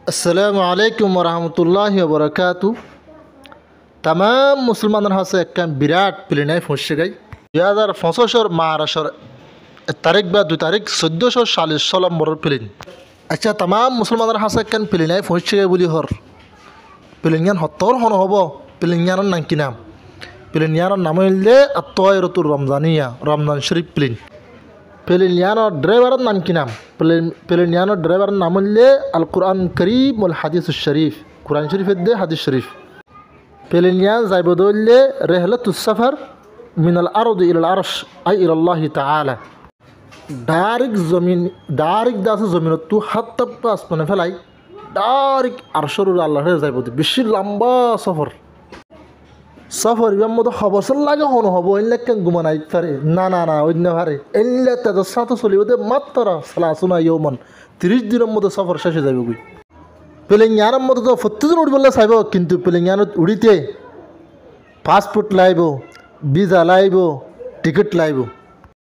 আসসালামু আলাইকুম রহমতুল্লাহ বরকাতু। তাম মুসলমানের হাসে একটা বিরাট প্লেনায় ফসে গাই 2025 মার্চের 1 তারিখ বা 2 তারিখ 1440 নম্বরের প্লেন। আচ্ছা, তাম মুসলমানের হাসে একটা প্লেনায় ফসে গাই বলি হর প্লেনিয়ান হত্তর হন হব। প্লেনিয়ানের নাম কি নাম? প্লেনিয়ানের নাম হইলে আত্মরতুর রমজানিয়া, রমজান শরীফ প্লেন। প্লেনিয়ানের ড্রাইভারের নাম কি নাম? প্লেনিয়ানের ড্রাইভারের নাম হইলে আল কুরআন করিম ওল হাদিস শরীফ, কুরআন শরীফের দে হাদিস শরীফ। প্লেনিয়ান যাইব দৌড়লে রেহলতুস সফর মিনাল আরদ ইলাল আরশ আই ইলাল্লাহি তাআলা। ডাইরেক্ট দাসে জমিনত হাত তাপ্পা আসমানে ফেলাই ডাইরেক্ট আরশর আল্লাহ যাইব। বেশি লম্বা সফর ইবার মতো হবসর লাগে হন হব এনলে কেন গুমান আইতে পারে না অন্য পারে এনলে তাদের সাথে চলিব দে মাত্র সালাসুনা ইয়মন 30 দিনের মতো সফর শেষে যাবে গুই। প্লেনিয়ানের মতো তো প্রত্যেকদিন উঠবলে চাইব, কিন্তু প্লেনিয়ানত উড়িতে পাসপোর্ট লাইব, ভিসা লাইব, টিকিট লাইব।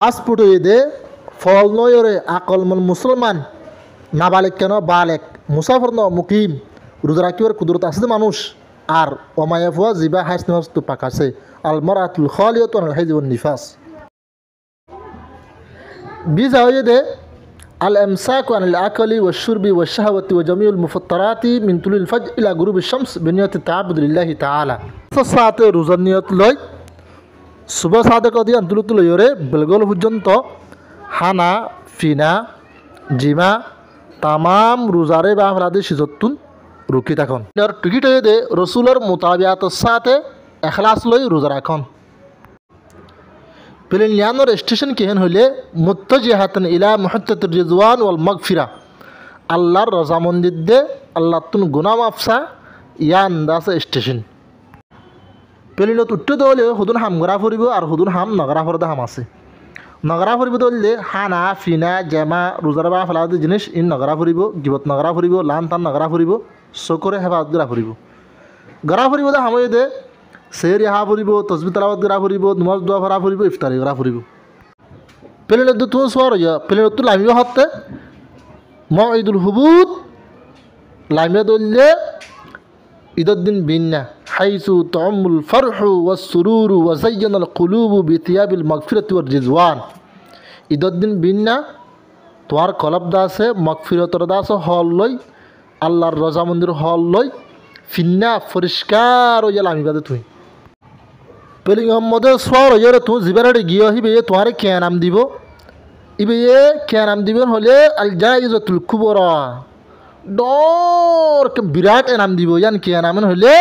পাসপোর্ট হয়ে দে ফল নয়রে আকলমন মুসলমান নাবালেক কেন বালেক মুসাফর ন মুকিম রোজা রাখিবার কুদরত আছে মানুষ। আর ওমায়াফুয়া জিবা হাইস নিবাসটো পাকাছে আলমার আতুল খালিয়ত আল হাইজ ওয়ান নিফাস। ভিসা হয়ে দে আল ইমসাকু আনিল আকলি ওয়া শুরবি ওয়া শাহওয়াতি ওয়া জামিউল মুফাত্তারাতি মিন তুলিল ফাজর ইলা গুরুবিশ শামস বিনিয়াতি তাআব্বুদ লিল্লাহি তাআলা। সাথে রোজার নিয়ত লয় সুবহ সাদে কদি আন্তলুত লয়রে বেলগল পর্যন্ত হানা ফিনা জিমা তামাম রোজারে বা ফরাদি সিজতুন রুকি থাকুন। আর টিকিট হয়ে দে রসুলের মোতাবিয়াতের সাথে এখলাস লই রোজা রাখন। প্লেনিয়ানোর স্টেশন কেহেন হইলে মুত্তাজিহাতান ইলা মুহাত্তাতির রিজওয়ান ওয়াল মাগফিরা, আল্লাহর রজামন্দির দে আল্লাহ তুন গুনাহ মাফসা ইয়ান দাসে স্টেশন। প্লেনত উঠতে দলে হুদুন হাম গড়া ফুরিব আর হুদুন হাম নগরা ফরদা হাম আছে। নগরা ফুরিব দলে হানা ফিনা জেমা রোজার বা ফেলাদি জিনিস ইন নগরা ফুরিব, গিবত নগরা ফুরিব, লান তান নগরা ফুরিব, চকুরে হেফাজত গড়া ফুরিব। গড়া ফুরিব দে হাময়ে দে সেহরি হা ফুরিব, তসবি তালাওয়াত গড়া ফুরিব, নমাজ দোয়া ফরা ফুরিব, ইফতারি গড়া ফুরিব। প্লেনত তুমি সোয়ার হইয়া প্লেনত লামিব হতে মঈদুল হুবুত লামিয়া দলে ঈদের দিন বিন্না হাইসু তামুল ফরহু ওয়াস সুরুরু ওয়া যায়্যানাল কুলুবু বিথিয়াবিল মাগফিরাতি ওয়ার রিজওয়ান। ঈদের দিন বিন্না তোমার কলব দাসে মাগফিরাতর দাসে হল লই আল্লাহর রজামন্দির হল লই ফিন্না পরিষ্কার হইয়া লামিবাদে তুই পেলি মোহাম্মদের সোয়ার হইয়ারে তুই জিবারে গিয়ে হিবে তোমারে কে নাম দিব। ইবে কে নাম দিবেন হলে আল জাইজাতুল কুবরা ডর বিরাট এনাম দিব। ইয়ান কে নামেন হইলে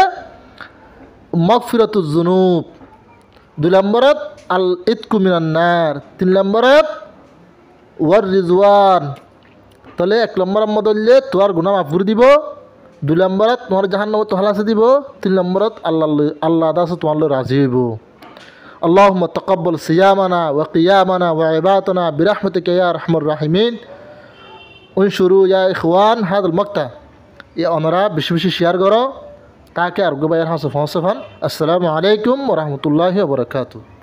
মাগফিরাতুজ যুনুব। 2 নম্বরত আল ইতকু মিনান নার। 3 নম্বরত ওয়ার রিজওয়ান। তাহলে 1 নম্বরের মধ্যে তোমার গুনাহ মাফ করে দিব, 2 নম্বরত তোমার জাহান্নাম তো হালাসে দিব, 3 নম্বরত আল্লাহ দাস তোমার রাজি হইব। আল্লাহুম্মা তাকাব্বাল সিয়ামানা ওয়া কিয়ামানা ওয়া ইবাদাতানা বিরহমাতিকা ইয়া আরহামার রাহিমিন। উনশুরু ইয়া ইখওয়ান হাদাল মাকতা। ইয়া আমরা বেশি বেশি শেয়ার করো তাকে আর গোবাইয়ের হাসে ফসফান। আসসালামু আলাইকুম ওয়া রাহমাতুল্লাহি ওয়া বারাকাতুহু।